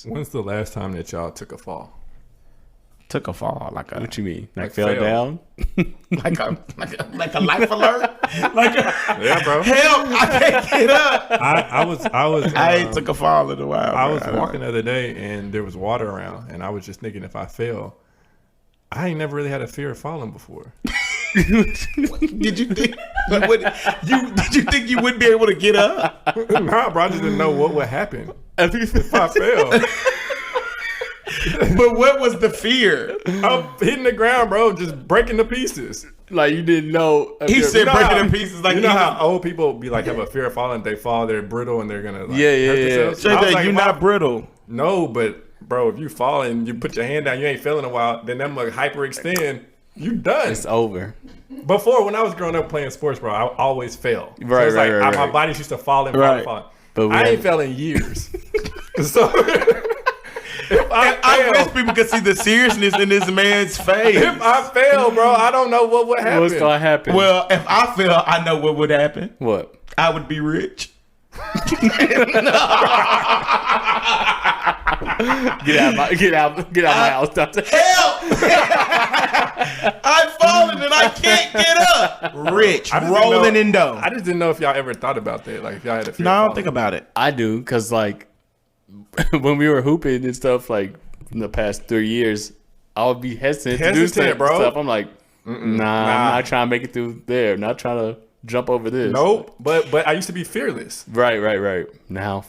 When's the last time that y'all took a fall? Took a fall, like a What you mean? Like fell. fell down? like a life alert, Yeah, bro. help! I can't get up. I ain't took a fall in a while. I bro. was walking the other day and there was water around, and I was just thinking if I fell, I ain't never really had a fear of falling before. Did you think did you think you wouldn't be able to get up? Nah, bro, I just didn't know what would happen if I fell. But what was the fear? I'm hitting the ground, bro, just breaking to pieces. Like you didn't know. He said You know breaking how- in pieces like you know he how was- old people be like have a fear of falling, they fall, they're brittle, and they're gonna like, Yeah, hurt yeah. themselves. I was JJ, like, you're if I- not brittle. No, but bro, if you fall and you put your hand down, you ain't feeling a while, then them like hyperextend, you done. It's over. Before, when I was growing up playing sports, bro, I always fell. Right, so it's right, like right, my right. body used to fall and fall Right. and fall. But we I ain't had- fell in years. So if I I wish fail, people could see the seriousness in this man's face. if I fail, bro, I don't know what would happen. What's gonna happen? Well, if I fell, I know what would happen. What? I would be rich. Get out my house, Dante. Help! I've fallen and I can't get up. Rich, I just didn't rolling know- in dough. I just didn't know if y'all ever thought about that. Like if y'all had a fear. No, I of don't falling. think about it. I do, cause like when we were hooping and stuff, like in the past 3 years, I would be hesitant to do Hesitant, bro. stuff. I'm like, nah, I'm not trying to make it through there. Not trying to jump over this. Nope. But I used to be fearless. Right. Now,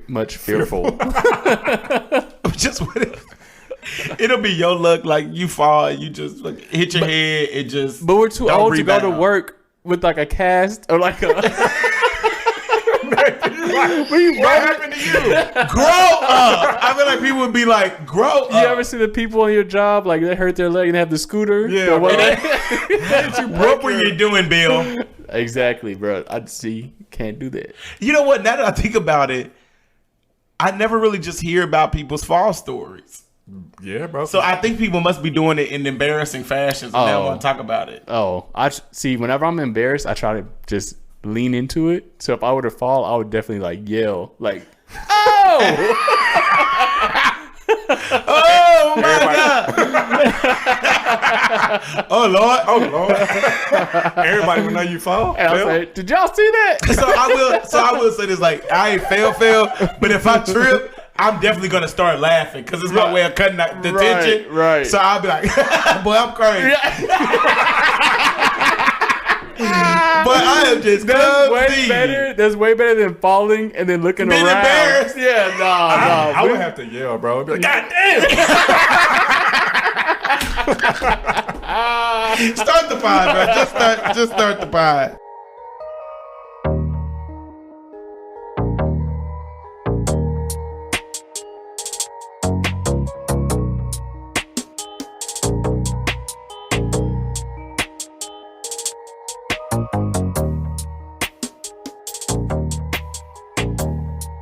much fearful. Just what it'll be your luck. Like you fall, you just like, hit your head. It just. But we're too don't old to go to rebound. work with like a cast or like a. What happened to you? Grow up. I feel like people would be like, grow You up. ever see the people on your job like they hurt their leg and they have the scooter? Yeah, The one- bro. What were you doing, Bill? Exactly, bro. I'd see. Can't do that. You know what? Now that I think about it, I never really just hear about people's fall stories. Yeah, bro. So I think people must be doing it in embarrassing fashions, and they don't Oh. want to talk about it. Oh, see. Whenever I'm embarrassed, I try to just lean into it. So if I were to fall, I would definitely like yell, like, "Oh!" Oh my God! Oh Lord! Oh Lord. Everybody will know you fall. And I was Fell? like, "Did y'all see that?" So I will say this: like, I ain't fail, but if I trip, I'm definitely gonna start laughing because it's my way of cutting out the Right, tension. right. So I'll be like, "Boy, I'm crazy," but I am just That's way clumsy. better. That's way better than falling and then looking Being around. embarrassed. Yeah, I would have to yell, bro. I'd be like, God damn. Start the pod, bro. Just start the pod.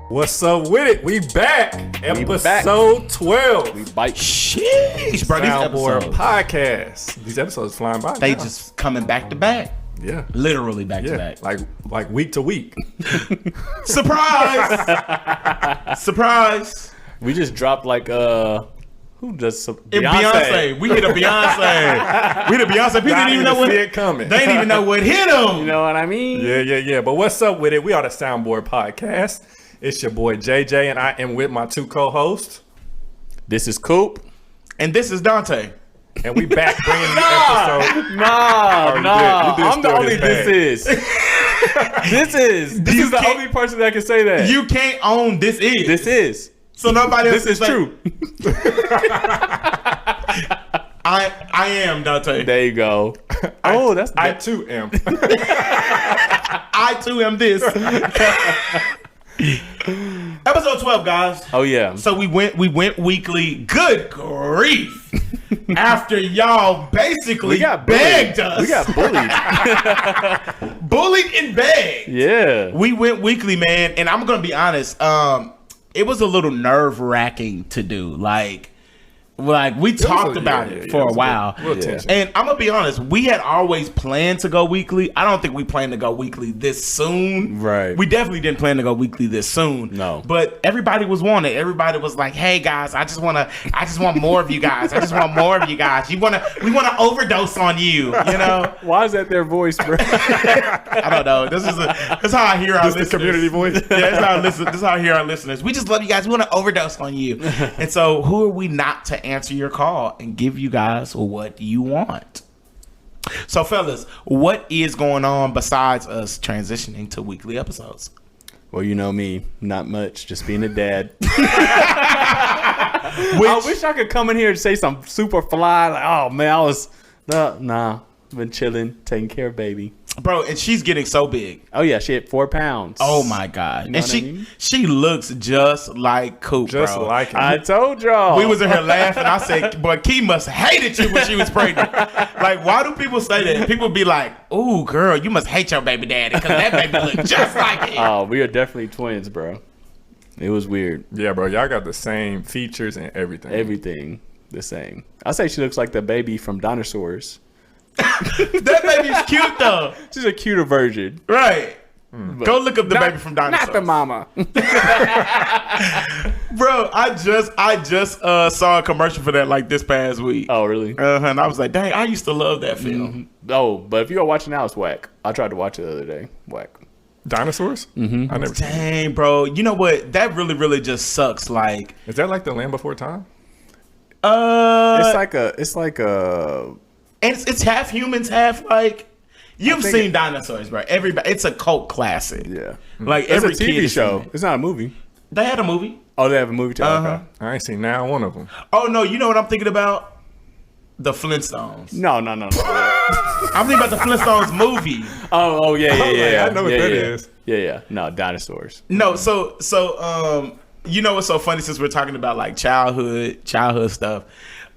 What's up with it? We back. Episode back. 12. Bite. Sheesh, bro. These Soundboard episodes, Podcast. These episodes flying by. they now. just coming back to back. yeah. Literally back to Yeah. back. Like week to week. Surprise! Surprise! We just dropped like who does some And Beyonce. We hit a Beyonce. We hit a Beyonce. People I didn't even know see what it coming. They didn't even know what hit them. You know what I mean? Yeah. But what's up with it? We are the Soundboard Podcast. It's your boy JJ, and I am with my two co-hosts. This is Coop. And this is Dante. And we back bringing you episode. Nah. You did I'm the steal only his bag. this is the can't- only person that can say that. You can't own this is. This is. So nobody else This is like, true. I am Dante. There you go. Oh, that's I too am. I too am this. Episode 12, guys. Oh yeah. So we went weekly. Good grief. After y'all basically We got begged bullied. us. We got bullied. bullied and begged. Yeah. We went weekly, man, and I'm gonna be honest. It was a little nerve-wracking to do. Like, Like we talked about it for a while. Real tension. And I'm gonna be honest, we had always planned to go weekly. I don't think we planned to go weekly this soon. Right. We definitely didn't plan to go weekly this soon. No. But everybody was wanting it. Everybody was like, "Hey guys, I just want more of you guys. I just want more of you guys. We want to overdose on you. You know? Why is that their voice, bro? I don't know. That's how I hear our listeners. Community voice. Yeah, this is how I hear our listeners. We just love you guys. We want to overdose on you. And so, who are we not to answer your call and give you guys what you want? So, fellas, what is going on besides us transitioning to weekly episodes? Well, you know me, not much. Just being a dad. I wish I could come in here and say something super fly. Like, oh man, I was nah. Been chilling, taking care of baby. Bro, and she's getting so big. Oh yeah, she hit 4 pounds. Oh my God. You know And what I mean? she looks just like Coop, Just bro. like him. I told y'all. We was in here laughing. I said, boy, Key must hated you when she was pregnant. Like, why do people say that? People be like, ooh, girl, you must hate your baby daddy because that baby look just like him. Oh, we are definitely twins, bro. It was weird. Yeah, bro. Y'all got the same features and everything. Everything the same. I say she looks like the baby from Dinosaurs. That baby's cute, though. She's a cuter version. Right. Go look up the baby from Dinosaurs. Not the mama. Bro, I just saw a commercial for that like this past week. Oh, really? And I was like, dang, I used to love that film. Oh, but if you are watching now, it's whack. I tried to watch it the other day. Whack. Dinosaurs? Mm-hmm. I never seen it. Dang, bro. You know what? That really, really just sucks. Like, Is that like The Land Before Time? It's like a and it's half humans, half like you've think seen Dinosaurs, bro. Everybody, it's a cult classic. yeah. Like It's every a kid TV has show. seen it. It's not a movie. They had a movie. Oh, they have a movie too. Okay. I ain't seen now one of them. Oh no, you know what I'm thinking about? The Flintstones. No. I'm thinking about the Flintstones movie. Oh yeah. I know what that is. Yeah. No, Dinosaurs. No, so you know what's so funny since we're talking about like childhood stuff.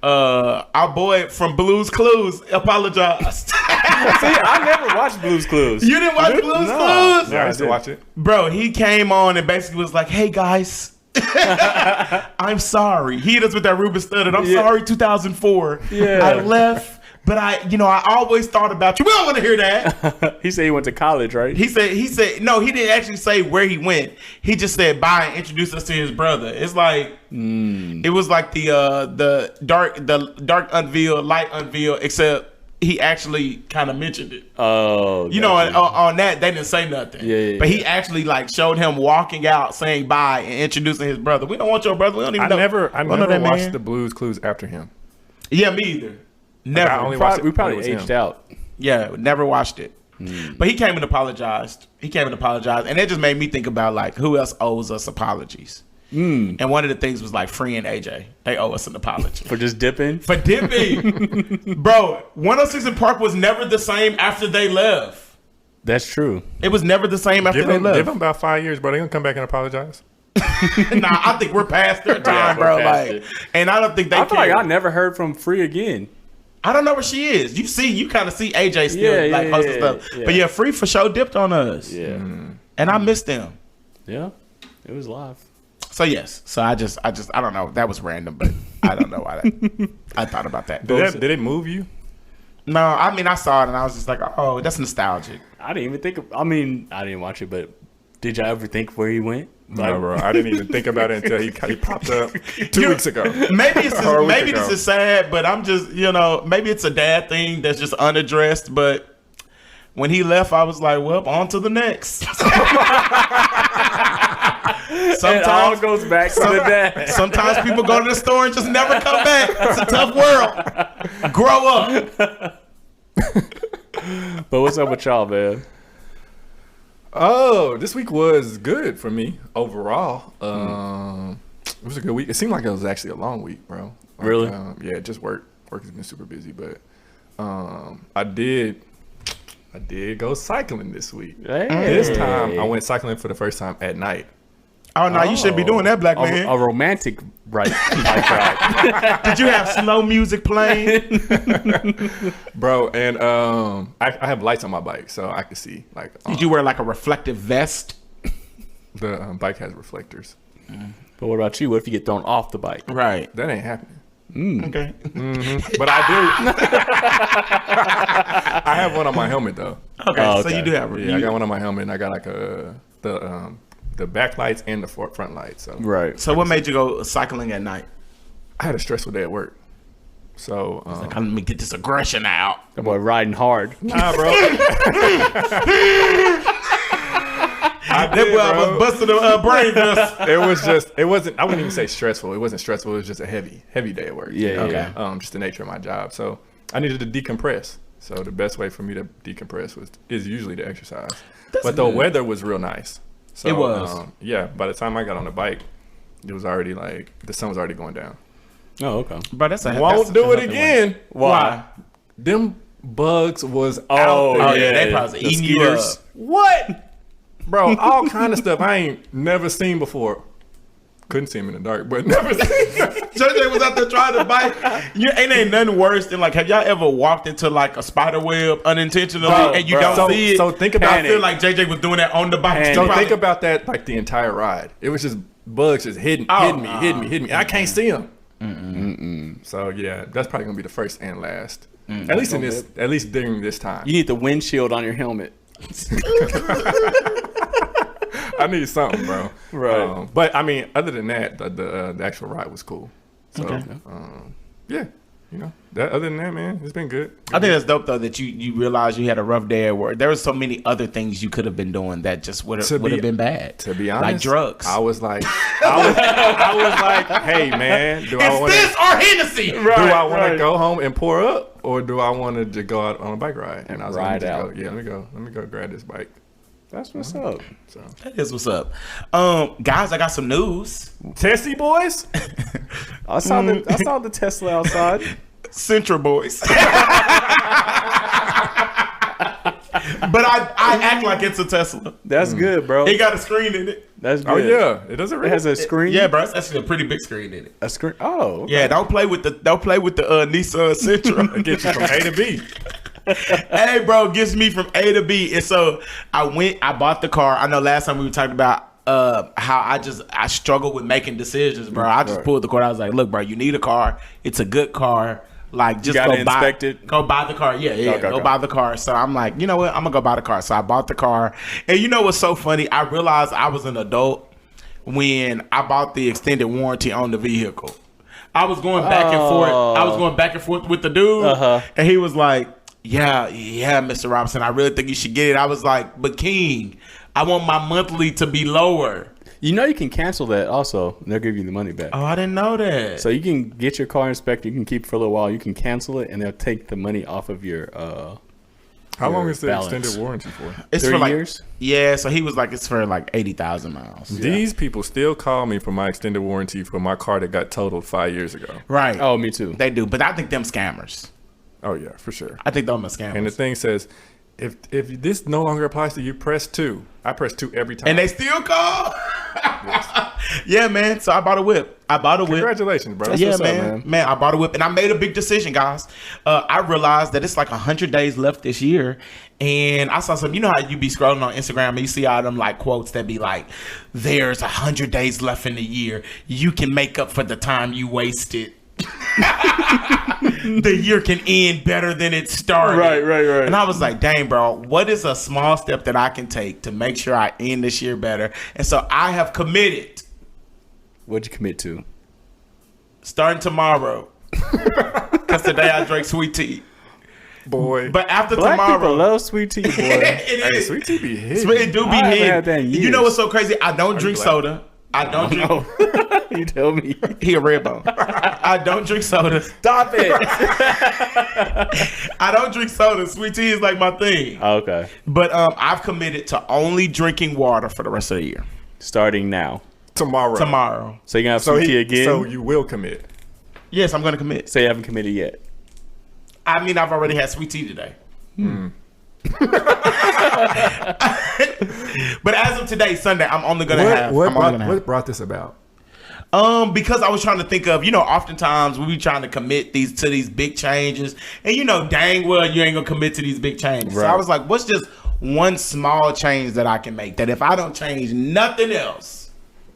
Our boy from Blue's Clues apologized. See, I never watched Blue's Clues. You didn't watch Blue's Clues? Yeah, I used to watch it. Bro, he came on and basically was like, hey guys, I'm sorry. He hit us with that Ruben Studdard. I'm Yeah. sorry, 2004. Yeah. I left, but I always thought about you. We don't want to hear that. He said he went to college, right? He said, no, he didn't actually say where he went. He just said bye and introduced us to his brother. It's like, it was like the dark unveil, light unveil, except he actually kind of mentioned it. Oh, You know, on that, they didn't say nothing. Yeah, but he actually like showed him walking out, saying bye, and introducing his brother. We don't want your brother. We don't even know. I we don't know never that watched man. the Blues Clues after him. Yeah, me either. Never. I only watched it we when probably it was aged him. out. Yeah, never watched it. But he came and apologized. And it just made me think about like who else owes us apologies. And one of the things was like Free and AJ. They owe us an apology. For just dipping. For dipping. Bro, 106 in Park was never the same after they left. That's true. It was never the same after Give they them left. about 5 years, bro. They gonna come back and apologize. Nah, I think we're past their time, we're bro. past Like, it. and I don't think they I feel care. like I never heard from Free again. I don't know where she is. You kind of see AJ still Yeah, like posting yeah, stuff. yeah. But yeah, Free for sure dipped on us. Yeah. And I missed them. Yeah. It was live. So yes. So I don't know. That was random, but I don't know why I thought about that. Did it move you? No, I mean I saw it and I was just like, oh, that's nostalgic. I didn't even think I didn't watch it, but did y'all ever think where he went? No, bro. I didn't even think about it until he popped up 2 weeks ago. Maybe it's Or a week maybe ago. this is sad, but I'm just maybe it's a dad thing that's just unaddressed. But when he left, I was like, well, on to the next. It all goes back to the dad. Sometimes people go to the store and just never come back. It's a tough world. Grow up. But what's up with y'all, man? Oh, this week was good for me overall. It was a good week. It seemed like it was actually a long week, bro. Like, Really? Yeah, just work. Work has been super busy, but I did go cycling this week. Hey. This time I went cycling for the first time at night. Oh no, you shouldn't be doing that, black man. A romantic bike ride. Did you have slow music playing? Bro, and I have lights on my bike, so I can see. Like, Did you wear like a reflective vest? the bike has reflectors. But what about you? What if you get thrown off the bike? Right. That ain't happening. Okay. But I do. I have one on my helmet though. Okay. Oh, So okay. you do have Yeah, I got one on my helmet, and I got like the back lights and the front lights. So Right. So what made you go cycling at night? I had a stressful day at work. So Let me get this aggression out. That boy riding hard. nah, bro. I That did, boy bro. was busting the brain just. It wasn't, I wouldn't even say stressful. It wasn't stressful. It was just a heavy day at work. Yeah, Okay. Just the nature of my job. So I needed to decompress. So the best way for me to decompress is usually to exercise. But the good. weather was real nice. So, It was. Yeah. By the time I got on the bike, it was already like the sun was already going down. Oh, okay. But that's a Won't that's do it healthy way. again. Why? Them bugs was Oh, out there. Oh yeah, they probably the eating you up. skeeters. What? Bro, all kind of stuff I ain't never seen before. Couldn't see him in the dark, but never seen. JJ was out there trying to bite. Ain't nothing worse than like, have y'all ever walked into like a spider web unintentionally and you don't see it? So think about I feel like JJ was doing that on the bike. Panic. So Probably- think about that like the entire ride. It was just bugs just hitting me. I can't see them. So yeah, that's probably gonna be the first and last. At least during this time. You need the windshield on your helmet. I need something, bro. Right. But I mean, other than that, the actual ride was cool. So yeah, other than that, man, it's been good. I think that's dope though that you realize you had a rough day at work. There were so many other things you could have been doing that just would have been bad. To be honest, like drugs. I was like, I was like, hey man, do I want to? or Hennessy? Do I want to go home and pour up, or do I want to just go out on a bike ride? And I was ride like, out. let me go grab this bike. That's what's up. So That is what's up. Guys, I got some news. Tessie boys, I saw the Tesla outside. Central boys. But I act like it's a Tesla. That's good, bro. It got a screen in it. That's good. oh yeah, it doesn't It really. has a screen. Yeah, bro, it's actually a pretty big screen in it. A screen. Oh. Okay. Yeah, don't play with the Nissan Sentra. It gets you from A to B. Hey, bro, gets me from A to B. And so I bought the car. I know last time we were talking about how I struggle with making decisions, bro. I just pulled the car. I was like, look, bro, you need a car. It's a good car. Like, just gotta go inspect buy it. Go buy the car. Yeah, Okay, go okay. buy the car. So I'm like, you know what? I'm gonna go buy the car. So I bought the car. And you know what's so funny? I realized I was an adult when I bought the extended warranty on the vehicle. I was going back and forth. I was going back and forth with the dude, and he was like, yeah, Mr. Robinson, I really think you should get it. I was like, but King, I want my monthly to be lower. You know you can cancel that also. And they'll give you the money back. Oh, I didn't know that. So you can get your car inspected. You can keep it for a little while. You can cancel it, and they'll take the money off of your. How long is the balance. extended warranty for? It's 3 for like, years? Yeah, so he was like, it's for like 80,000 miles. These people still call me for my extended warranty for my car that got totaled 5 years ago. Right. Oh, me too. They do, but I think them scammers. Oh yeah, for sure. I think them are scammers. And the thing says, if this no longer applies to you, press 2. I press 2 every time. And they still call? Yeah, man. So I bought a whip. Congratulations, bro. Yeah, what's up, man. man. Man, I bought a whip, and I made a big decision, guys. I realized that it's like 100 days left this year, and I saw some. You know how you be scrolling on Instagram and you see all them like quotes that be like, "There's 100 days left in the year. You can make up for the time you wasted." The year can end better than it started. Right. And I was like, dang, bro, what is a small step that I can take to make sure I end this year better? And so I have committed, What'd you commit to? starting tomorrow, because today I drank sweet tea. Boy. But after Black people tomorrow, love sweet tea, boy. it hey, is. sweet tea be hit. It do be I haven't hidden. had that in You years. know what's so crazy? I don't drink black? soda. I don't drink. Oh, you tell me. He a red bone. I don't drink soda. Stop it. I don't drink soda. Sweet tea is like my thing. Okay. But I've committed to only drinking water for the rest of the year. Starting now. Tomorrow. So you're going to have So sweet tea again? So you will commit. Yes, I'm going to commit. Say you haven't committed yet. I mean, I've already had sweet tea today. But as of today, Sunday, I'm only going to have. What brought this about? Because I was trying to think of, oftentimes we be trying to commit to these big changes, and dang well you ain't gonna commit to these big changes. So Right. I was like, what's just one small change that I can make that if I don't change nothing else,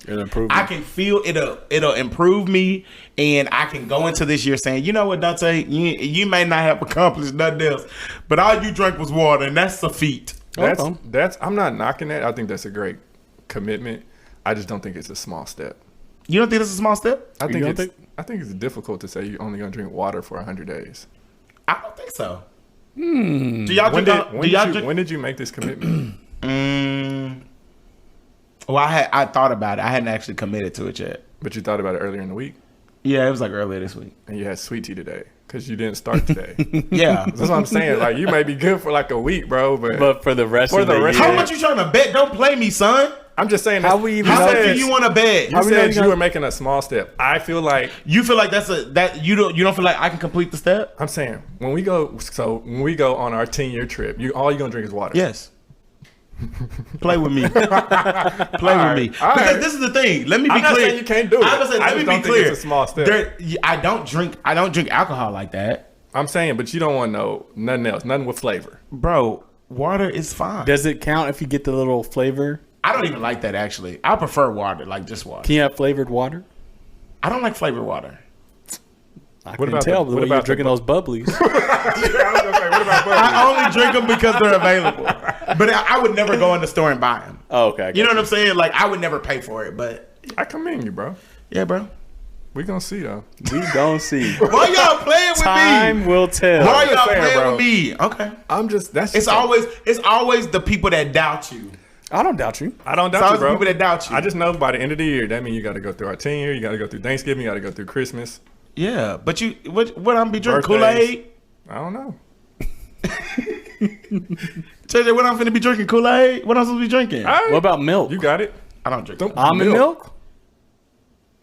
It'll improve I you. can feel it'll improve me, and I can go into this year saying, you know what, Dante, you may not have accomplished nothing else, but all you drank was water, and that's a feat. That's I'm not knocking that. I think that's a great commitment. I just don't think it's a small step. You don't think this is a small step? I don't think it's difficult to say you're only gonna drink water for 100 days. I don't think so. Do y'all drink? When did you make this commitment? Well, I thought about it. I hadn't actually committed to it yet. But you thought about it earlier in the week, Yeah, it was like earlier this week. and you had sweet tea today because you didn't start today. Yeah. That's what I'm saying. Like, you may be good for like a week, bro, But for the rest For of the the rest- year, How much you trying to bet? Don't play me, son. I'm just saying. How that's- we even How know much said- do you want to bet? You How we know said you you were making a small step. I feel like You feel like that you don't feel like I can complete the step? I'm saying when we go on our 10-year trip, all you're gonna drink is water. Yes. Play with me. Play with me. all Because right. this is the thing. Let me be I'm not clear. saying you can't do it. I'm gonna say, I let me just be don't think clear. it's a small step. I don't drink alcohol like that, I'm saying, but you don't want nothing else, nothing with flavor. bro. Water is fine. does it count if you get the little flavor? I don't even like that actually. I prefer water, like just water. Can you have flavored water? I don't like flavored water. I What can about tell the- the what way you're about the drinking those bubblies. What about I only drink them because they're available. But I would never go in the store and buy them. Oh, okay. I You know got what I'm saying? Like I would never pay for it. But I commend you, bro. yeah, bro. We gonna see though. We don't see. Why y'all playing with Time me? will tell. Why just y'all saying, playing bro. with me? Okay. That's It's always the people that doubt you. I don't doubt you. I don't It's doubt you, always the bro. people that doubt you. I just know by the end of the year, that means you got to go through our 10-year, you got to go through Thanksgiving, you got to go through Christmas. Yeah, but what I'm gonna be drinking Birthdays. Kool-Aid? I don't know. JJ, what I'm finna be drinking Kool-Aid? What I'm supposed to be drinking? All right. What about milk? You got it. I don't drink. Don't- that. Almond milk?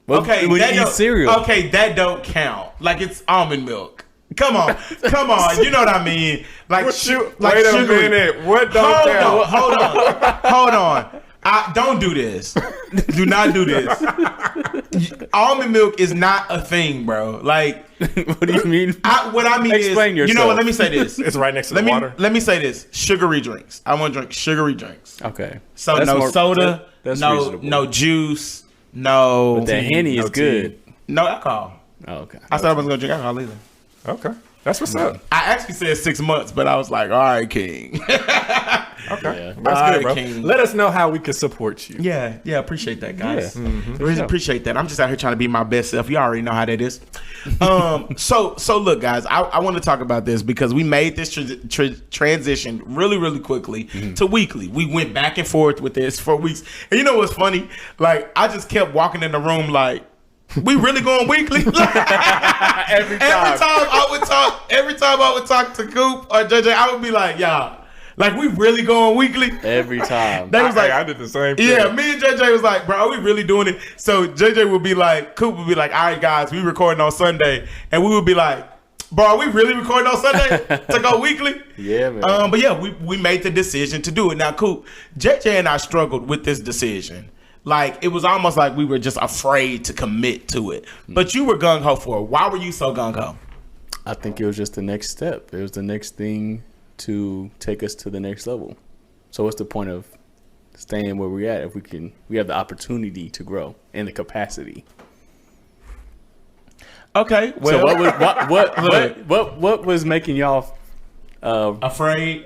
What, Okay, when that you eat don't- cereal. Okay, that don't count. Like it's almond milk. Come on, come on. You know what I mean? Like, Wait like a sugary. minute. What don't count? Hold on. Don't do this. Do not do this. Almond milk is not a thing, bro. Like, What do you mean? what I mean Explain is, you know what? yourself. Let me say this. It's right next to the water. Let me say this. Sugary drinks. I want to drink sugary drinks. Okay. So That's no more- soda, that's no reasonable. no juice, no The Henny is no tea. good. no alcohol. Oh, okay. I said I wasn't gonna drink alcohol either. Okay. That's what's up. I actually said 6 months, but I was like, all right, King. Okay. Yeah. That's All good, right, bro. King. Let us know how we can support you. yeah, appreciate that, guys. Yeah. Really appreciate that. I'm just out here trying to be my best self. You already know how that is. So look, guys, I want to talk about this because we made this transition really, really quickly to weekly. We went back and forth with this for weeks. And you know what's funny? Like, I just kept walking in the room like, we really going weekly? Every time. Every time I would talk to Coop or JJ, I would be like, y'all, like, we really going weekly? Every time. They was like, I did the same thing. yeah, me and JJ was like, bro, are we really doing it? So JJ would be like, Coop would be like, all right, guys, we recording on Sunday. And we would be like, bro, are we really recording on Sunday to go weekly? Yeah, man. But yeah, we made the decision to do it. Now, Coop, JJ and I struggled with this decision. Like, it was almost like we were just afraid to commit to it. But you were gung-ho for it. Why were you so gung-ho? I think it was just the next step. It was the next thing to take us to the next level. So what's the point of staying where we're at if we have the opportunity to grow and the capacity? Okay, well, So what was making y'all afraid?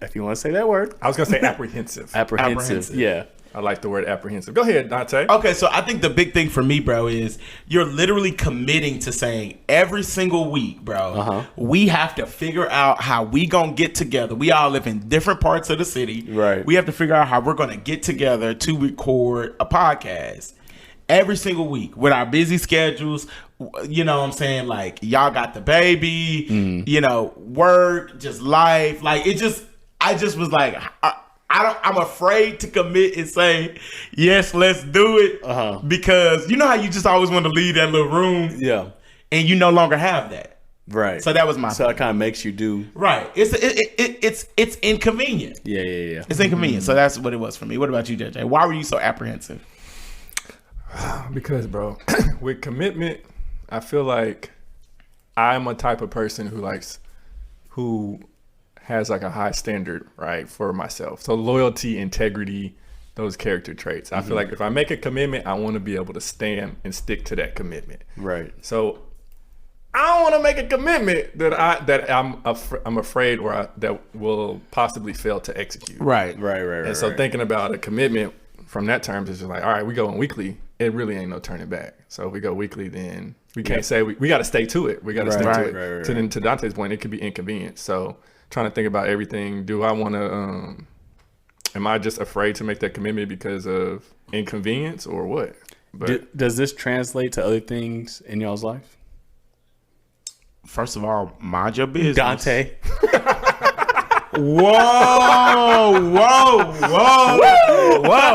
if you want to say that word, I was going to say apprehensive. apprehensive. Yeah. I like the word apprehensive. Go ahead, Dante. Okay, so I think the big thing for me, bro, is you're literally committing to saying every single week, bro, we have to figure out how we gonna get together. We all live in different parts of the city. Right. We have to figure out how we're gonna get together to record a podcast every single week with our busy schedules. You know what I'm saying? Like, y'all got the baby, you know, work, just life. Like, I just was like, I'm afraid to commit and say, yes, let's do it. Because you know how you just always want to leave that little room Yeah. and you no longer have that. Right. So that was my So it kind of makes you do. right. It's inconvenient. Yeah. It's inconvenient. So that's what it was for me. What about you, JJ? Why were you so apprehensive? Because, bro, with commitment, I feel like I'm a type of person who has like a high standard, right, for myself. So loyalty, integrity, those character traits. I feel like if I make a commitment, I want to be able to stand and stick to that commitment. Right. So I don't want to make a commitment that I'm afraid that will possibly fail to execute. Right. And so thinking about a commitment from that terms is just like, all right, we going weekly. It really ain't no turning back. So if we go weekly, then we can't say we got to stay to it. We got to stick to it. To Dante's point, it could be inconvenient. So trying to think about everything. Do I want to? Am I just afraid to make that commitment because of inconvenience or what? But does this translate to other things in y'all's life? First of all, mind your business. Dante. Whoa.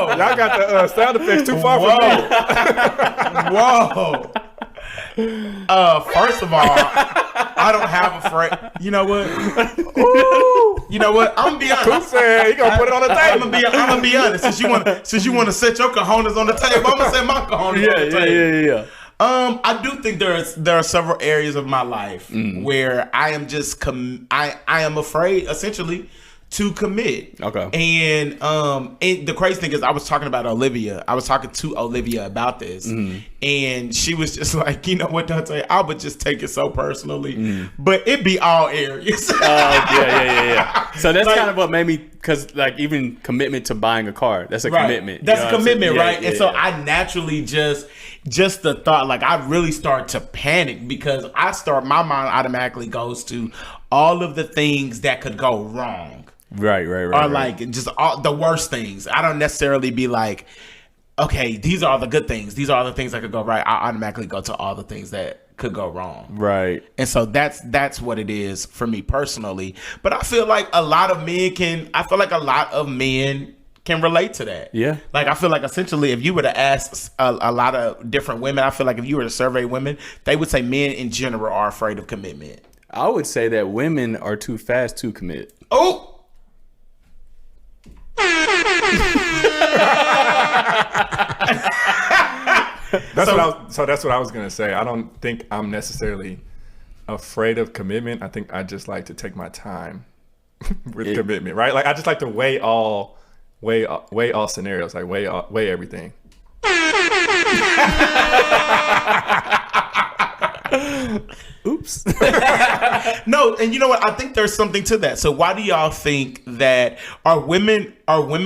Y'all got the sound effects too far from me. Whoa. First of all, I don't have a friend. You know what? You know what? I'm gonna be honest. Who said he gonna put it on the table? I'm gonna be honest. Since you want to set your cojones on the table, I'm gonna set my cojones on the table. Yeah. I do think there are several areas of my life where I am just I am afraid essentially to commit. Okay. And the crazy thing is I was talking to Olivia about this, and she was just like, you know what, Dante, I would just take it so personally, but it be all areas. Yeah. So that's kind of what made me, because like even commitment to buying a car, that's a commitment. That's a commitment, right? Yeah, and so I naturally just the thought, like I really start to panic because my mind automatically goes to all of the things that could go wrong. Right. Or like just all the worst things. I don't necessarily be like, okay, these are all the good things. These are all the things that could go right. I automatically go to all the things that could go wrong. Right. And so that's what it is for me personally. But I feel like a lot of men can relate to that. Yeah. Like I feel like essentially if you were to ask a lot of different women, I feel like if you were to survey women, they would say men in general are afraid of commitment. I would say that women are too fast to commit. Oh. That's what I was gonna say. I don't think I'm necessarily afraid of commitment. I think I just like to take my time with commitment, right? Like I just like to weigh all scenarios, like weigh everything. Oops. No, and you know what? I think there's something to that. So why do y'all think that are women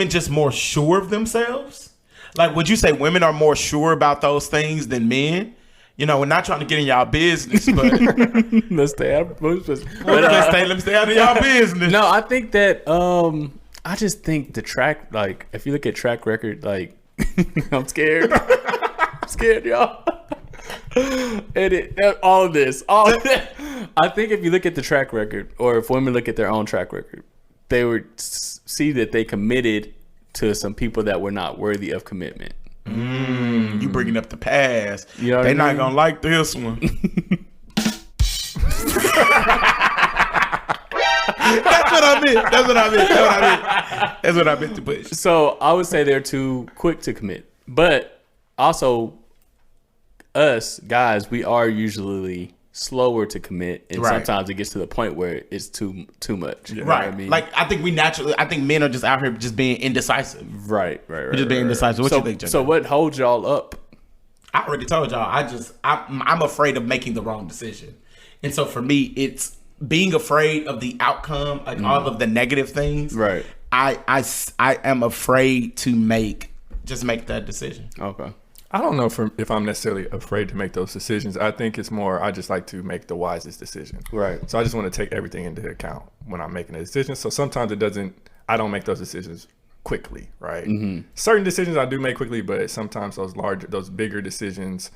just more sure of themselves? Like, would you say women are more sure about those things than men? You know, we're not trying to get in y'all business, but let's stay out of let me stay out of y'all business. No, I think that I just think the track, like if you look at track record, like I'm scared. I'm scared, y'all. And all of this. I think if you look at the track record, or if women look at their own track record, they would see that they committed to some people that were not worthy of commitment. You bringing up the past. You know they not gonna like this one. That's what I meant to push. So I would say they're too quick to commit, but also us guys, we are usually slower to commit, and sometimes it gets to the point where it's too much. You know what I mean? Like I think men are just out here just being indecisive. Right. We're just being indecisive. What you think, Jenna? So what holds y'all up? I already told y'all. I'm afraid of making the wrong decision, and so for me, it's being afraid of the outcome, like all of the negative things. Right. I am afraid to make that decision. Okay. I don't know if I'm necessarily afraid to make those decisions. I think it's more I just like to make the wisest decision. Right. So I just want to take everything into account when I'm making a decision. So sometimes I don't make those decisions quickly, right? Mm-hmm. Certain decisions I do make quickly, but sometimes those bigger decisions,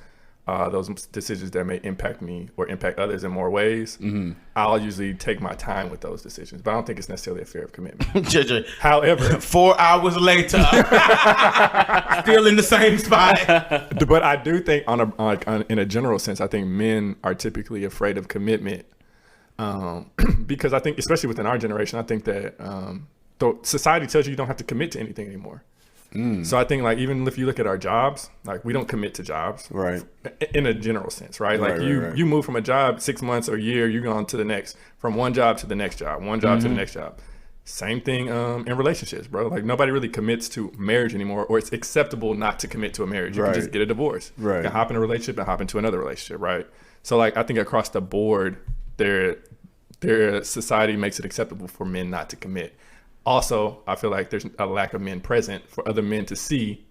those decisions that may impact me or impact others in more ways, I'll usually take my time with those decisions. But I don't think it's necessarily a fear of commitment. However, 4 hours later, still in the same spot. But I do think in a general sense, I think men are typically afraid of commitment because I think, especially within our generation, I think that society tells you don't have to commit to anything anymore. So I think like even if you look at our jobs, like we don't commit to jobs, right? In a general sense, right? Like you move from a job 6 months or a year, you're going to the next, from one job to the next job, one job to the next job. Same thing in relationships, bro. Like nobody really commits to marriage anymore, or it's acceptable not to commit to a marriage. You can just get a divorce. Right. You can hop in a relationship and hop into another relationship, right? So like I think across the board, their society makes it acceptable for men not to commit. Also, I feel like there's a lack of men present for other men to see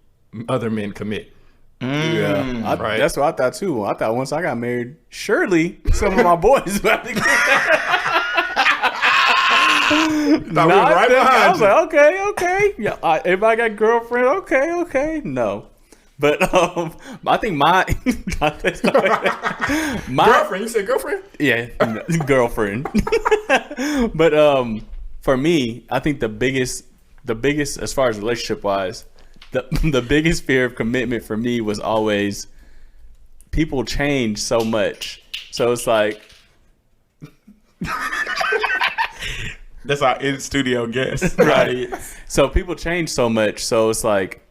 other men commit. Yeah, Right. That's what I thought too. I thought once I got married, surely some of my boys about to get Thought we were right behind I was you. like, okay. Yeah, everybody got girlfriend. Okay. No, but I think my Girlfriend, you said girlfriend? yeah, girlfriend. But for me, I think the biggest as far as relationship wise, the biggest fear of commitment for me was always people change so much. So it's like That's our in studio guest, right? so people change so much. So it's like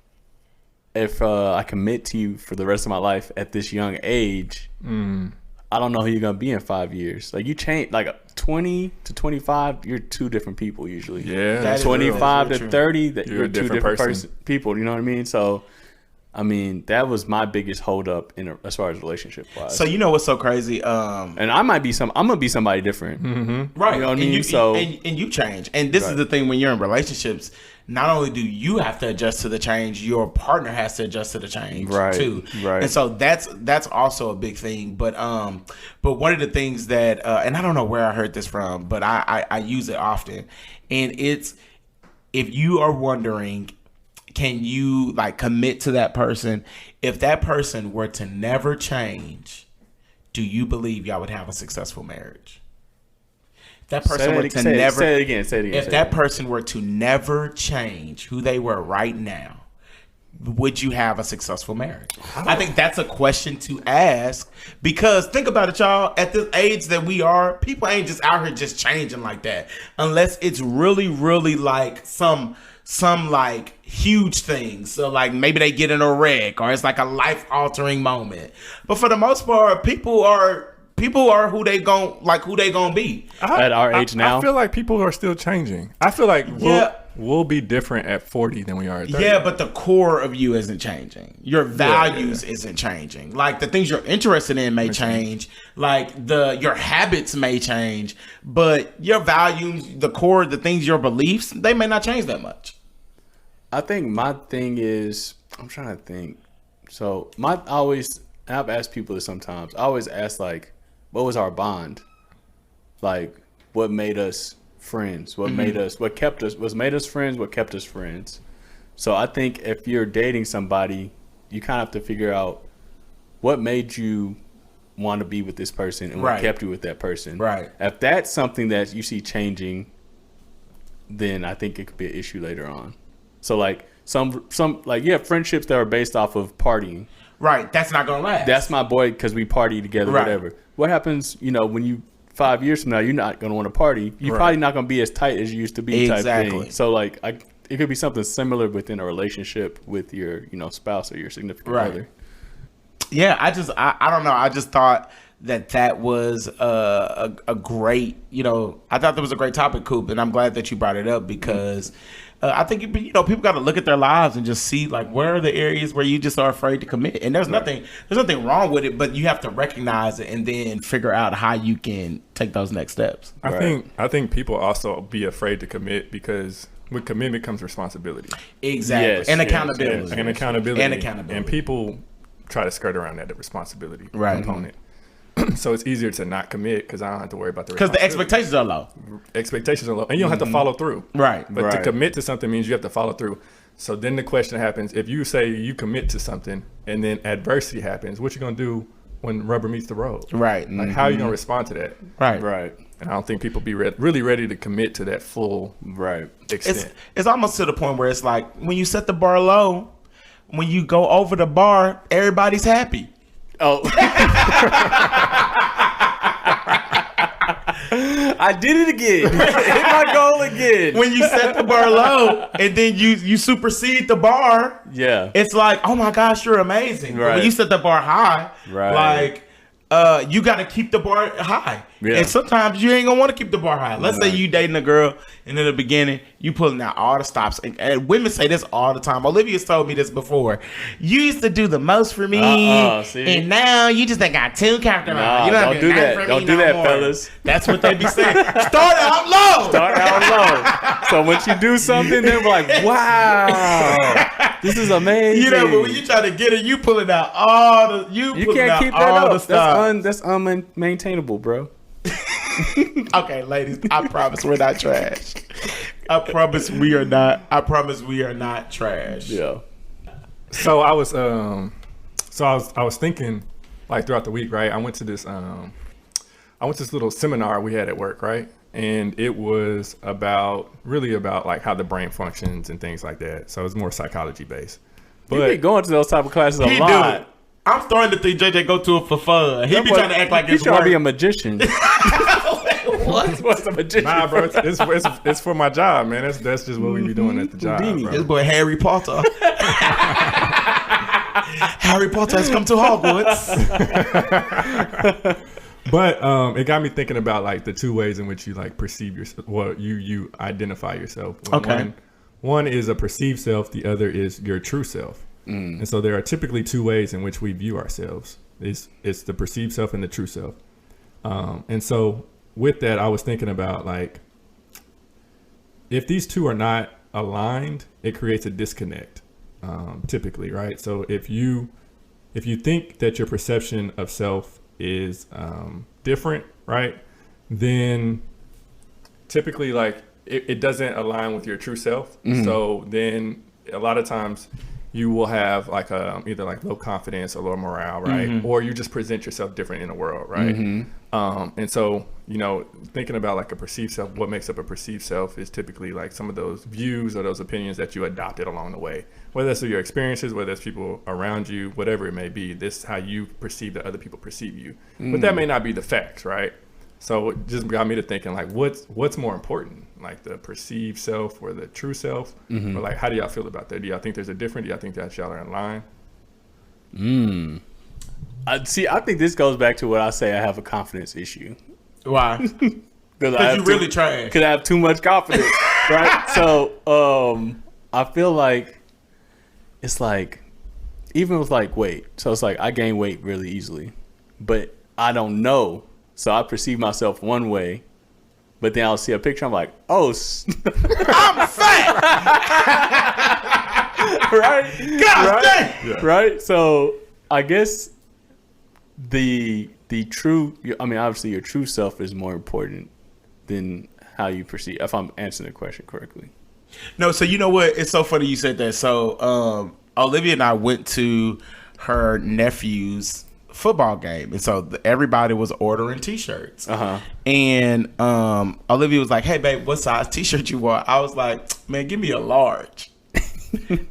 if I commit to you for the rest of my life at this young age, I don't know who you're gonna be in 5 years. Like you change, like 20 to 25, you're two different people usually. Yeah. That is 25 real. to 30, that You're you're a two different different person. people. You know what I mean? So, I mean, that was my biggest hold up as far as relationship wise. So you know what's so crazy? And I'm gonna be somebody different. Right. You know what I mean? And So- you change. And this is the thing when you're in relationships, not only do you have to adjust to the change, your partner has to adjust to the change Right, too. right. And so that's also a big thing. But one of the things that and I don't know where I heard this from, but I use it often. And it's if you are wondering, can you like commit to that person? If that person were to never change, do you believe y'all would have a successful marriage? If that person were to never say it again. if that person were to never change who they were right now, would you have a successful marriage? I think that's a question to ask because think about it, y'all. At the age that we are, people ain't just out here just changing like that unless it's really, really like some like huge things. So like maybe they get in a wreck or it's like a life altering moment. But for the most part, people are who they gonna be. At our age now? I feel like people are still changing. I feel like Yeah. we'll be different at 40 than we are at 30. Yeah, but the core of you isn't changing. Your values isn't changing. Like the things you're interested in may change. Like your habits may change, but your values, the core, the things, your beliefs, they may not change that much. I think my thing is, I'm trying to think. So I've asked people this sometimes. I always ask like, what was our bond? Like, what made us friends? What made us friends? What kept us friends? So I think if you're dating somebody, you kind of have to figure out what made you want to be with this person and what kept you with that person. Right. If that's something that you see changing, then I think it could be an issue later on. So like some like you have friendships that are based off of partying. Right. That's not gonna last. That's my boy because we party together, Right. whatever. What happens, when you 5 years from now, you're not going to want to party. You're probably not going to be as tight as you used to be. Type Exactly. thing. So like, it could be something similar within a relationship with your, spouse or your significant other. Yeah, I don't know. I just thought that was a great, I thought that was a great topic, Coop, and I'm glad that you brought it up because I think people got to look at their lives and just see like where are the areas where you just are afraid to commit, and there's nothing wrong with it, but you have to recognize it and then figure out how you can take those next steps. I think people also be afraid to commit because with commitment comes responsibility. Exactly, Yes, and yes, accountability, And accountability. and accountability, And people try to skirt around that responsibility Right. component. So it's easier to not commit because I don't have to worry about the because the responsibility. expectations are low. Expectations are low, and you don't have to follow through. Right. But to Right. commit to something means you have to follow through. So then the question happens: if you say you commit to something and then adversity happens, what you gonna do when rubber meets the road? Right. Like how are you gonna respond to that? Right. Right. And I don't think people be really ready to commit to that full Right. extent. It's almost to the point where it's like when you set the bar low, when you go over the bar, everybody's happy. Oh. I did it again. Hit my goal again. When you set the bar low and then you supersede the bar, Yeah. it's like, oh my gosh, you're amazing. But Right. when you set the bar high, Right. like you got to keep the bar high. Yeah. And sometimes you ain't gonna want to keep the bar high. Let's say you dating a girl, and in the beginning you pulling out all the stops. And women say this all the time. Olivia's told me this before. You used to do the most for me, and now you just ain't got too comfortable. Nah, you don't do that. Don't do that, fellas. That's what they be saying. Start out low. Start out low. So once you do something, they're like, wow, this is amazing. You know, but when you try to get it, you pulling out all the you can't keep that up. That's unmaintainable, bro. Okay, ladies, I promise we're not trash. I promise we are not. I promise we are not trash. Yeah. So I was thinking, like, throughout the week, right? I went to this little seminar we had at work, right? And it was really about like how the brain functions and things like that. So it's more psychology based. But you be going to those type of classes a lot. Do. I'm starting to think JJ go to it for fun. He be trying to act like it's trying work. to be a magician. What's a magician? Nah, bro, it's for my job, man. That's just what we be doing at the job. Bro. This boy Harry Potter. Harry Potter has come to Hogwarts. But it got me thinking about like the two ways in which you like perceive yourself. Well, you identify yourself. One is a perceived self. The other is your true self. And so there are typically two ways in which we view ourselves. It's the perceived self and the true self. And so with that, I was thinking about like, if these two are not aligned, it creates a disconnect, typically, right? So if you think that your perception of self is different, right, then typically like it doesn't align with your true self. So then a lot of times you will have like either like low confidence or low morale, right? Or you just present yourself different in the world, right? And so, you know, thinking about like a perceived self, what makes up a perceived self is typically like some of those views or those opinions that you adopted along the way, whether it's through your experiences, whether it's people around you, whatever it may be. This is how you perceive that other people perceive you, but that may not be the facts, right? So it just got me to thinking like, what's more important, like the perceived self or the true self? Or like, how do y'all feel about that? Do y'all think there's a difference? Do y'all think that y'all are in line? I think this goes back to what I say. I have a confidence issue. Why? Because you really trying. Because I have too much confidence, right? So I feel like it's like, even with like weight. So it's like I gain weight really easily, but I don't know. So I perceive myself one way, but then I'll see a picture. I'm like, oh, I'm fat. Right? God dang. Yeah. Right? So I guess the true, I mean, obviously your true self is more important than how you perceive, if I'm answering the question correctly. No, so you know what? It's so funny you said that. So Olivia and I went to her nephew's football game, and so everybody was ordering t-shirts. And Olivia was like, hey babe, what size t-shirt you want? I was like, man, give me a large.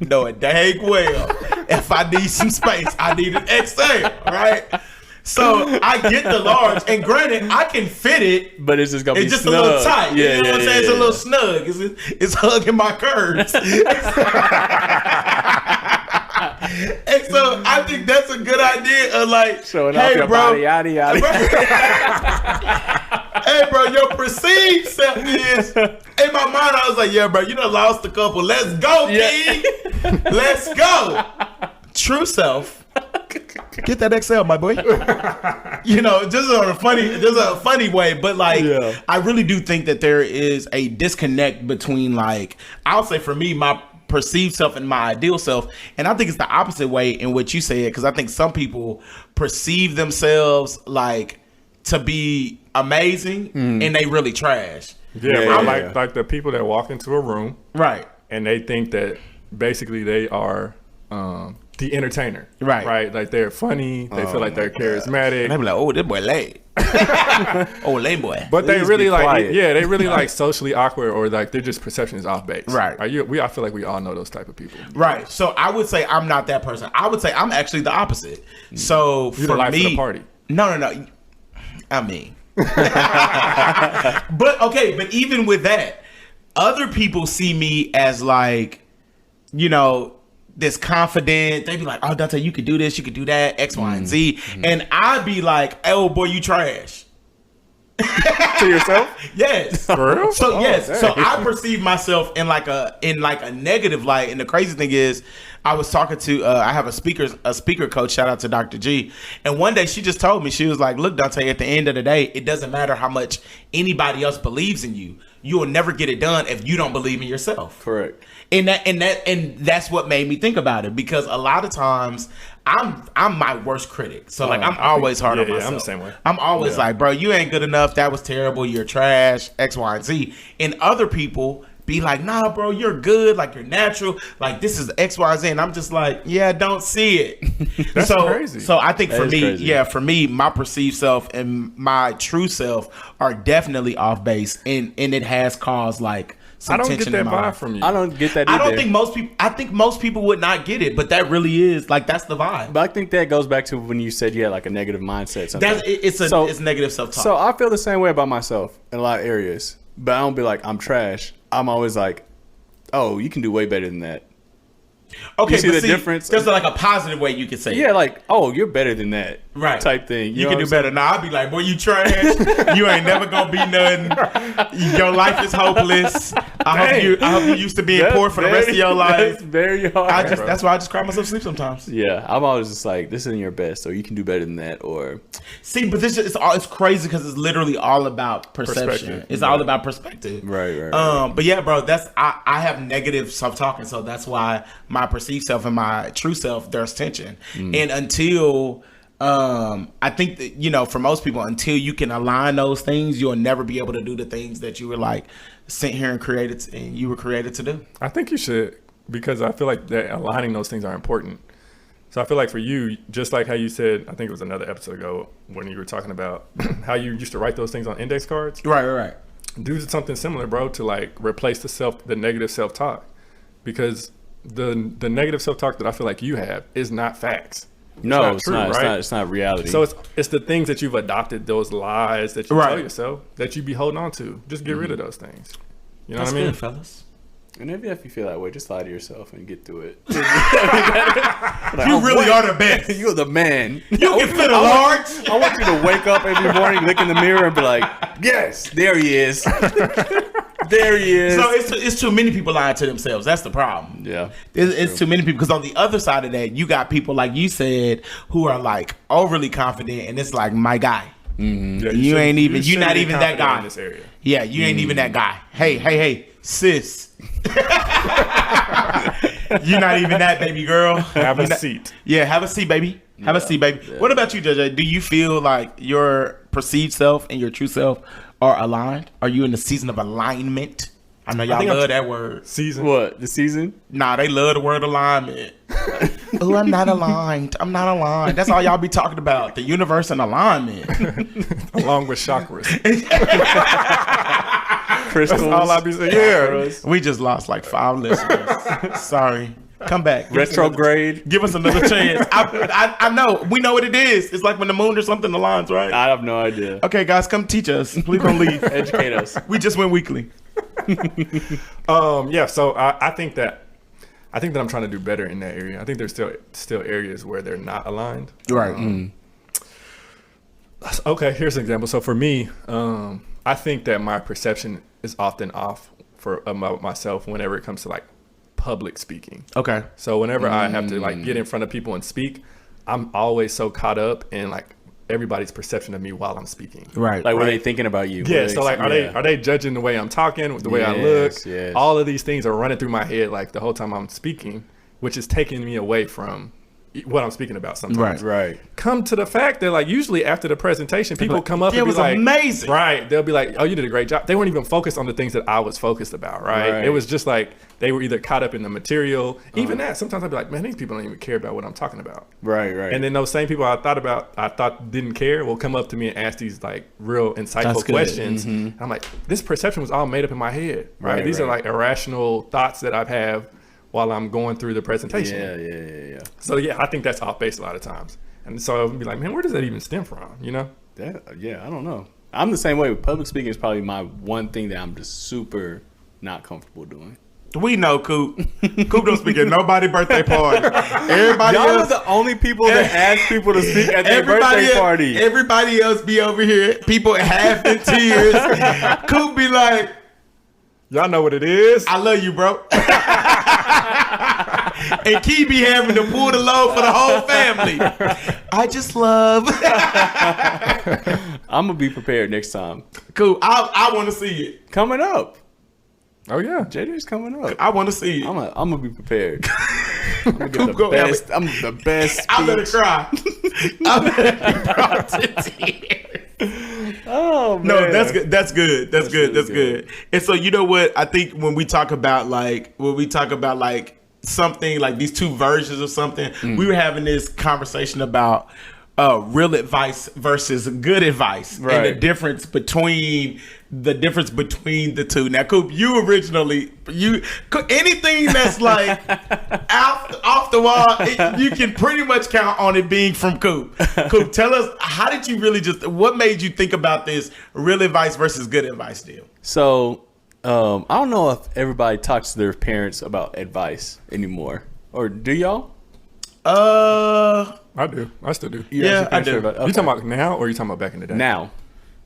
Knowing dang well if I need some space, I need an XL, right? So I get the large, and granted, I can fit it, but it's just gonna be just snug. A little tight. Yeah, you know what I'm saying? It's a little snug. It's hugging my curves. And so I think that's a good idea of like, showing hey, off your bro, body, yada yada. Hey, bro, your perceived self is. In my mind, I was like, yeah, bro, you done lost a couple. Let's go, King. Let's go. True self. Get that XL, my boy. You know, just a funny way, but like, I really do think that there is a disconnect between like, I'll say for me, my perceived self and my ideal self, and I think it's the opposite way in which you say it, because I think some people perceive themselves like to be amazing and they really trash. Like the people that walk into a room, right, and they think that basically they are the entertainer, right, like they're funny, they feel like they're charismatic. They be like, oh, this boy lame. Oh, lame boy. But they really like, they really like socially awkward, or like their just perception is off base. Right. I feel like we all know those type of people. Right. So I would say I'm not that person. I would say I'm actually the opposite. So you're for the life me, of the party. No. I mean, but even with that, other people see me as like, you know, this confident. They be like, oh, Dante, you could do this, you could do that, X, Y, and Z. And I'd be like, oh boy, you trash. To yourself? Yes. For real? So yes. dang. So I perceive myself in like a negative light. And the crazy thing is, I was talking to I have a speaker coach. Shout out to Dr. G. And one day she just told me, she was like, "Look, Dante, at the end of the day, it doesn't matter how much anybody else believes in you. You will never get it done if you don't believe in yourself." Correct. And that's what made me think about it, because a lot of times I'm my worst critic. So like I'm always hard on myself. Yeah, I'm the same way. I'm always like, bro, you ain't good enough. That was terrible. You're trash. X, Y, and Z. And other people be like, nah, bro, you're good. Like, you're natural. Like, this is X, Y, Z. And I'm just like, yeah, don't see it. That's crazy. So I think for me, crazy. for me, my perceived self and my true self are definitely off base, and it has caused like some I don't tension get in that my vibe life. from you. I don't get that either. I don't think most people. I think most people would not get it, but that really is like that's the vibe. But I think that goes back to when you said you had like a negative mindset. Sometimes. It's negative self talk. So I feel the same way about myself in a lot of areas, but I don't be like I'm trash. I'm always like, oh, you can do way better than that. Okay, You see but the difference? There's like a positive way you can say Yeah, it. like, oh, you're better than that, Right. Type thing. You know can what do I'm better. Nah, I'll be like, boy, you trash. You ain't never gonna be nothing. Your life is hopeless. I hope you used to being That's poor for the rest of your life. That's very hard. That's why I just cry myself to sleep sometimes. Yeah, I'm always just like, this isn't your best, or you can do better than that, or See, but it's crazy because it's literally all about perception. Perspective. It's all about perspective. Right. But yeah, bro, I have negative self talk, and so that's why my perceived self and my true self, there's tension. And until I think that, for most people, until you can align those things, you'll never be able to do the things that you were like sent here and created and you were created to do. I think you should, because I feel like that aligning those things are important. So I feel like for you, just like how you said, I think it was another episode ago when you were talking about how you used to write those things on index cards. Right. Do something similar, bro, to like replace the negative self-talk, because the negative self-talk that I feel like you have is not facts. no, It's not true, right? It's not reality. So it's the things that you've adopted, those lies that you Right. tell yourself that you be holding on to. Just get rid of those things. You know That's what I mean? good, fellas. and if you feel that way, just lie to yourself and get through it. You really are the best. You're the man. You can fit a large. I want you to wake up every morning, look in the mirror, and be like, yes, there he is. There he is. So it's too many people lying to themselves. That's the problem. Yeah. It's too many people, because on the other side of that, you got people like you said who are like overly confident, and it's like, my guy. Yeah, You ain't even. You're shouldn't not be even that confident guy. in this area. Yeah, you ain't even that guy. Hey, sis. You're not even that, baby girl. Have a seat. Yeah, have a seat, baby. Have a seat, baby. Yeah. What about you, JJ? Do you feel like your perceived self and your true self are aligned? Are you in the season of alignment? I know y'all think I'm- love that word. Season. What, the season? Nah, they love the word alignment. Oh, I'm not aligned. I'm not aligned. That's all y'all be talking about. The universe and alignment. Along with chakras. Crystals. That's all I be saying. Yeah. We just lost like 5 listeners. Sorry. Come back. Retrograde. Give us another chance. I know. We know what it is. It's like when the moon or something aligns, right? I have no idea. Okay, guys, come teach us. Please don't leave. Educate us. We just went weekly. Yeah. So I think that I'm trying to do better in that area. I think there's still areas where they're not aligned. Right. Okay. Here's an example. So for me, I think that my perception is often off about myself whenever it comes to like public speaking. Okay. So whenever I have to like get in front of people and speak, I'm always so caught up in like everybody's perception of me while I'm speaking. Right. Like, what are they thinking about you? Yeah, so like, are they judging the way I'm talking, the way I look? Yes. All of these things are running through my head like the whole time I'm speaking, which is taking me away from what I'm speaking about sometimes. Right. Come to the fact that like usually after the presentation, people come up "It and be was like, amazing." Right. They'll be like, oh, you did a great job. They weren't even focused on the things that I was focused about, right? It was just like they were either caught up in the material. Even that, sometimes I'd be like, man, these people don't even care about what I'm talking about. Right. And then those same people I thought didn't care will come up to me and ask these like real insightful questions. I'm like, this perception was all made up in my head, right? These are like irrational thoughts that I have while I'm going through the presentation. Yeah. So yeah, I think that's off base a lot of times. And so I'll be like, man, where does that even stem from? You know? I don't know. I'm the same way. Public speaking is probably my one thing that I'm just super not comfortable doing. We know Coop. Coop don't speak at nobody's birthday party. Everybody Y'all else, are the only people that ask people to speak at their birthday party. Everybody else be over here. People half in tears. Coop be like, y'all know what it is. I love you, bro. And Key be having to pull the load for the whole family. I just love. I'm gonna be prepared next time. Cool. I want to see it. Coming up. Oh yeah, JD's coming up. I want to see it. I'm gonna be prepared. I'm gonna get Coop, the best. I'm the best. I better cry. I better be brought to tears. Oh man. No, that's good. That's good. That's good. really That's good. good. And so you know what? I think when we talk about like something like these two versions of something, we were having this conversation about real advice versus good advice, and the difference between the two. Now, Coop, you originally anything that's like off the wall, you can pretty much count on it being from Coop. Coop, tell us, how did you really what made you think about this real advice versus good advice deal? So, I don't know if everybody talks to their parents about advice anymore, or do y'all? I do. I still do. Yeah, I do. You talking about now, or you talking about back in the day? Now.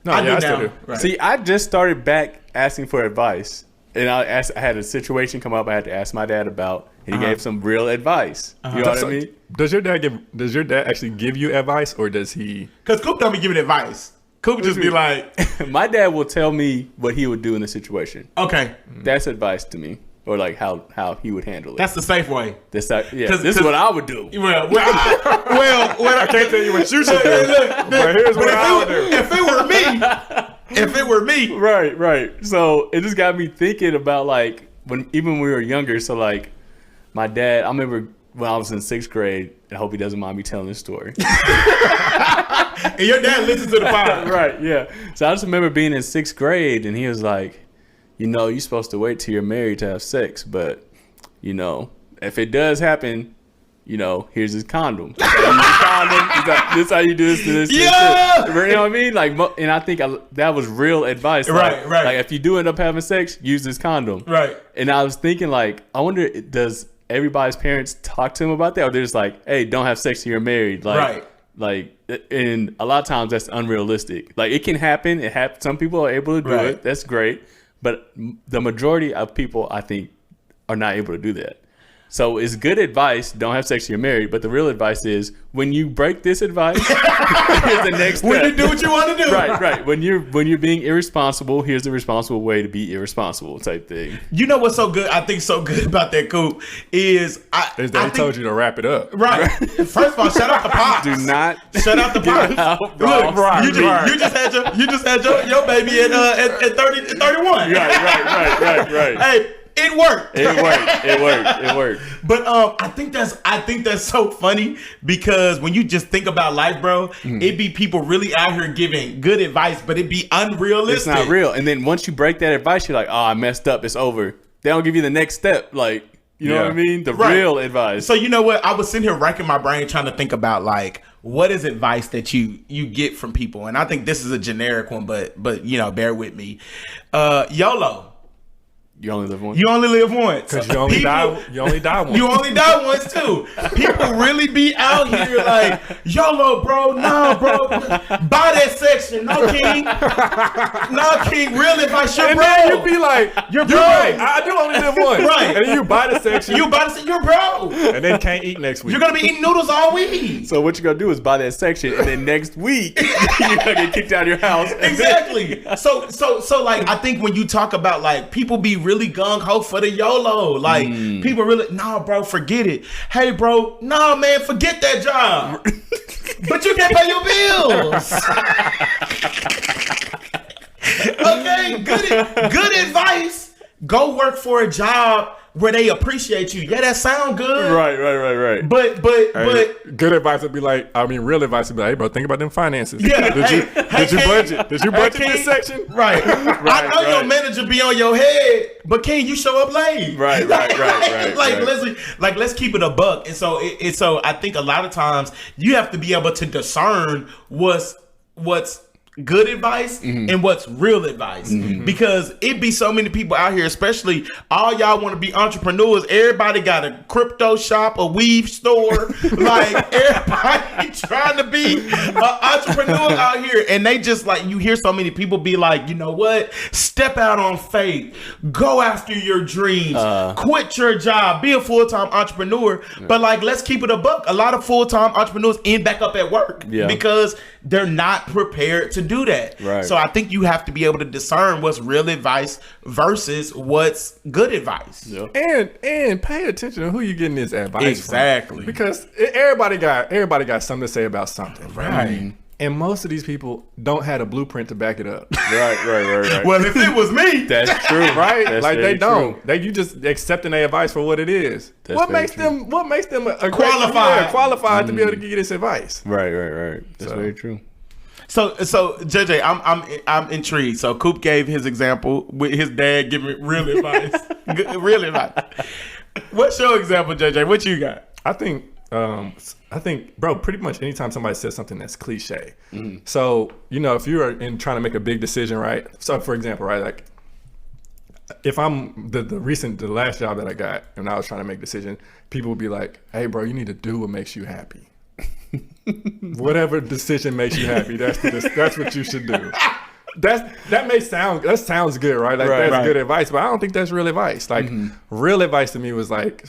No, I I still do. Right. See, I just started back asking for advice, and I had a situation come up I had to ask my dad about, and he gave some real advice. You know what I mean? Does your dad actually give you advice, or does he? Because Coop don't be giving advice. Coop just be like, My dad will tell me what he would do in the situation. okay, That's advice to me, or like how he would handle it. that's the safe way. This is what I would do. Well, I Can't tell you what you should do. But here's what I would do. If it were me, Right. So it just got me thinking about like when we were younger. So like my dad, I remember when I was in 6th grade. I hope he doesn't mind me telling this story. and your dad listens to the pod. Right, yeah. So I just remember being in 6th grade, and he was like, you're supposed to wait till you're married to have sex, but if it does happen, here's his condom. This is how you do this to this. Yeah! You know what I mean? Like, and I think that was real advice. Right. Like, if you do end up having sex, use this condom. Right. And I was thinking, like, I wonder, does everybody's parents talk to him about that, or they're just like, hey, don't have sex till you're married? Like, Right. And a lot of times that's unrealistic. Like, it can happen. Some people are able to do it. That's great. But the majority of people, I think, are not able to do that. So it's good advice, don't have sex till you're married, but the real advice is when you break this advice, here's the next step. When you do what you want to do. Right. When you're being irresponsible, here's the responsible way to be irresponsible type thing. You know what's so good? I think so good about that, Coop, is he told you to wrap it up. Right. First of all, shout out the Pops. Do not shout out the Pops. Look, you just had your baby at 30, 31. Right. Hey, it worked. It worked. But I think that's so funny, because when you just think about life, bro, it be people really out here giving good advice, but it be unrealistic. It's not real. And then once you break that advice, you're like, oh, I messed up. It's over. They don't give you the next step. Like, you know what I mean? The real advice. So you know what? I was sitting here racking my brain trying to think about like, what is advice that you get from people? And I think this is a generic one, but bear with me. YOLO. You only live once. You only live once. Because you only die once. You only die once too. People really be out here like, YOLO, bro. Nah, bro. Buy that section. No, King. No, King. Real advice. You're bro. Then you be like, you're bro. Right. I do only live once. Right. And then you buy the section. You're bro. And then can't eat next week. You're going to be eating noodles all week. So what you're going to do is buy that section, and then next week, you're going to get kicked out of your house. Exactly. So like, I think when you talk about like, people be really gung-ho for the YOLO. Like, people really, nah, bro, forget it. Hey, bro, nah, man, forget that job. But you can't pay your bills. Okay, good advice. Go work for a job where they appreciate you. Yeah, that sound good. Right. But good advice would be like, real advice would be like, hey, bro, think about them finances. Yeah. Did you budget? Did you budget this section? Right. I know your manager be on your head, but can you show up late? Right. Let's keep it a buck. And so so I think a lot of times you have to be able to discern what's good advice and what's real advice. Because it be so many people out here, especially all y'all want to be entrepreneurs. Everybody got a crypto shop, a weave store. Like everybody trying to be an entrepreneur out here. And they just like, you hear so many people be like, you know what? Step out on faith. Go after your dreams. Quit your job. Be a full-time entrepreneur. But like, let's keep it a buck. A lot of full-time entrepreneurs end back up at work because they're not prepared to do that. Right. So I think you have to be able to discern what's real advice versus what's good advice. Yep. And pay attention to who you getting this advice Exactly. from. Because everybody got something to say about something. Right. And most of these people don't have a blueprint to back it up. Right. Well, if it was me, That's true. Right? That's like very they don't. true. You just accepting their advice for what it is. That's What very makes true. them Qualified. qualified to be able to give you this advice. Right. That's So- very true. So JJ, I'm intrigued. So Coop gave his example with his dad giving real advice. Real advice. What's your example, JJ? What you got? I think, bro, pretty much anytime somebody says something that's cliche. So, if you're trying to make a big decision, right? So, for example, right, like if I'm the last job that I got and I was trying to make a decision, people would be like, "Hey, bro, you need to do what makes you happy. Whatever decision makes you happy, that's what you should do." That sounds good, right? Like that's good advice, but I don't think that's real advice. Like real advice to me was like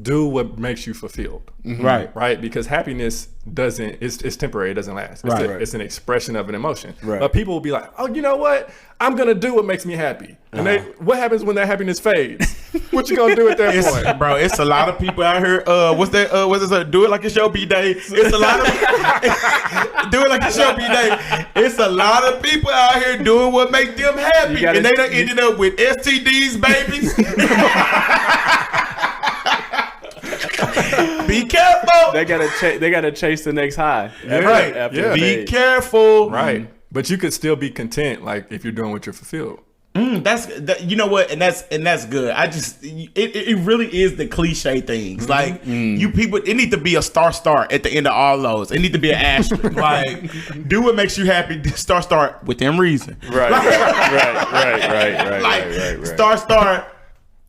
do what makes you fulfilled, right? Because happiness it's temporary, it doesn't last. It's an expression of an emotion. Right. But people will be like, "Oh, you know what? I'm gonna do what makes me happy." And what happens when that happiness fades? What you gonna do at that point? Bro, it's a lot of people out here. What's this? Do it like it's your B-Day. It's a lot of do it like it's your B-Day. It's a lot of people out here doing what makes them happy, and they done ended up with STDs, babies. Be careful. They gotta chase the next high. Be careful. Right. But you could still be content, like if you're doing what you're fulfilled. You know what, and that's good. It really is the cliche things. Like you people, it need to be a star at the end of all those. It need to be an asterisk. Like do what makes you happy. Star within reason. Right. Like star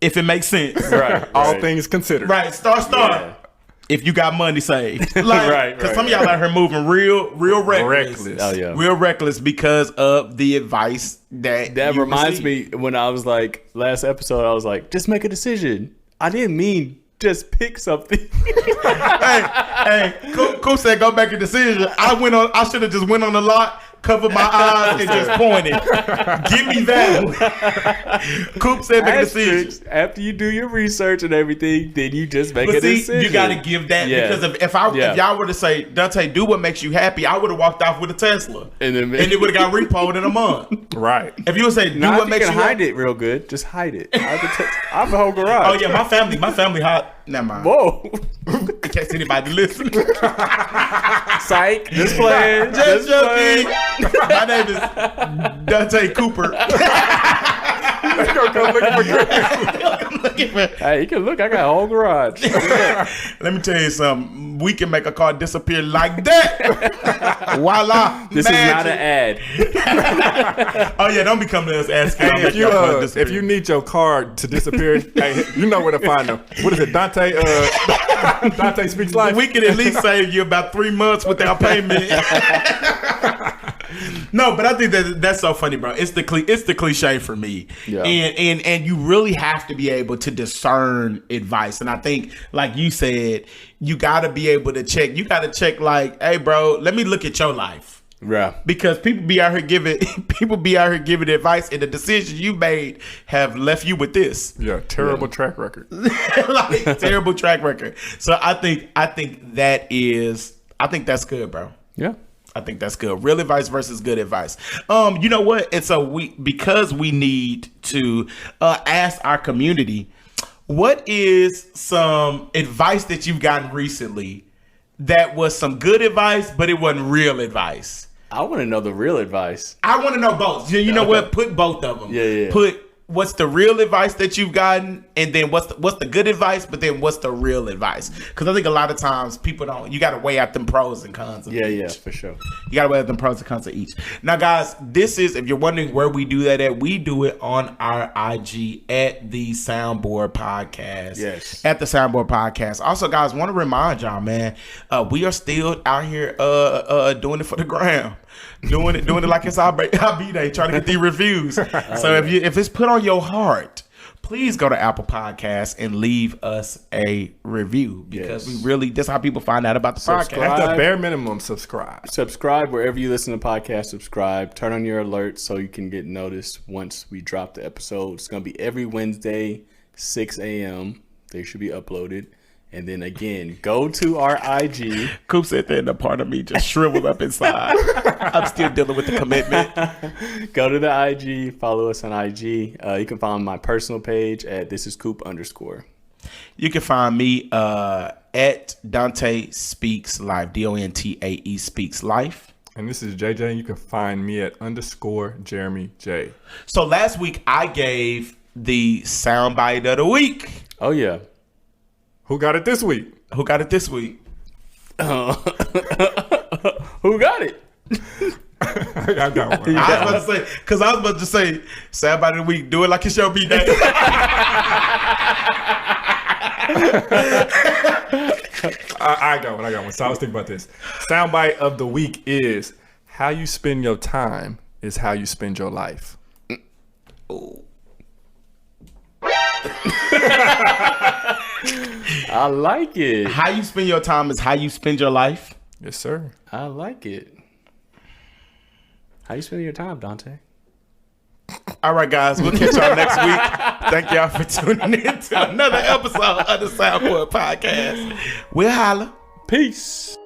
if it makes sense. Right. All things considered. Right. Star. Yeah. If you got money saved. Like, because some of y'all out here moving real reckless. Oh yeah. Real reckless because of the advice that reminds me when I was like last episode, I was like, just make a decision. I didn't mean just pick something. hey, Coop said go make a decision. I should have just went on the lot, covered my eyes, and just pointed. Give me that. Coop said make a decision. After you do your research and everything, then you just make a decision. You got to give that because if y'all were to say, Dante, do what makes you happy, I would have walked off with a Tesla, and it would have got repoed in a month. Right. If you would say, do what makes you hide it real good, just hide it. I have a whole garage. Oh yeah, my family hot. Never mind. Whoa. In case anybody listening. Psych. Just playing. Just joking. My name is Dante Cooper. They gonna come looking for Hey, you can look. I got a whole garage. Let me tell you something. We can make a car disappear like that. Voila. This is not an ad. Oh yeah, don't be coming to us asking. Hey, if you need your car to disappear, hey, you know where to find them. What is it, Dante? Dante Speaks Life. We can at least save you about 3 months without payment. No, but I think that's so funny, bro. It's the cliche for me, and you really have to be able to discern advice. And I think, like you said, you got to be able to check. You got to check, like, hey, bro, let me look at your life. Yeah. Because people be out here giving advice, and the decisions you made have left you with this. Yeah, terrible track record. Like terrible track record. So I think that's good, bro. Yeah. I think that's good. Real advice versus good advice. You know what? And so because we need to ask our community, what is some advice that you've gotten recently that was some good advice, but it wasn't real advice? I want to know the real advice. I want to know both. You know what? Put both of them. Yeah. Put what's the real advice that you've gotten, and then what's the good advice, but then what's the real advice? Because I think a lot of times people don't. You got to weigh out them pros and cons. Yeah, for sure. You got to weigh out them pros and cons of each. Now, guys, this is, if you're wondering where we do that at, we do it on our IG at the Soundboard Podcast. Yes, at the Soundboard Podcast. Also, guys, want to remind y'all, man, we are still out here doing it for the gram. Doing it like it's our B-Day, trying to get the reviews. So if it's put on your heart, please go to Apple Podcasts and leave us a review, because we really, that's how people find out about the podcast. At the bare minimum, subscribe. Subscribe wherever you listen to podcasts. Subscribe. Turn on your alerts so you can get noticed once we drop the episode. It's going to be every Wednesday, 6 a.m. They should be uploaded. And then again, go to our IG. Coop said that, and a part of me just shriveled up inside. I'm still dealing with the commitment. Go to the IG. Follow us on IG. You can find my personal page at thisiscoop_. You can find me at Dante Speaks Life. DONTAE Speaks Life. And this is JJ. You can find me at _Jeremy J. So last week I gave the soundbite of the week. Oh yeah. Who got it this week? Who got it this week? Who got it? I got one. I was about to say, soundbite of the week. Do it like it's your B-Day. I got one. So I was thinking about this. Soundbite of the week is, how you spend your time is how you spend your life. Oh. I like it. How you spend your time is how you spend your life. Yes, sir. I like it. How you spending your time, Dante? All right, guys. We'll catch y'all next week. Thank y'all for tuning in to another episode of the Soundboard Podcast. We'll holla. Peace.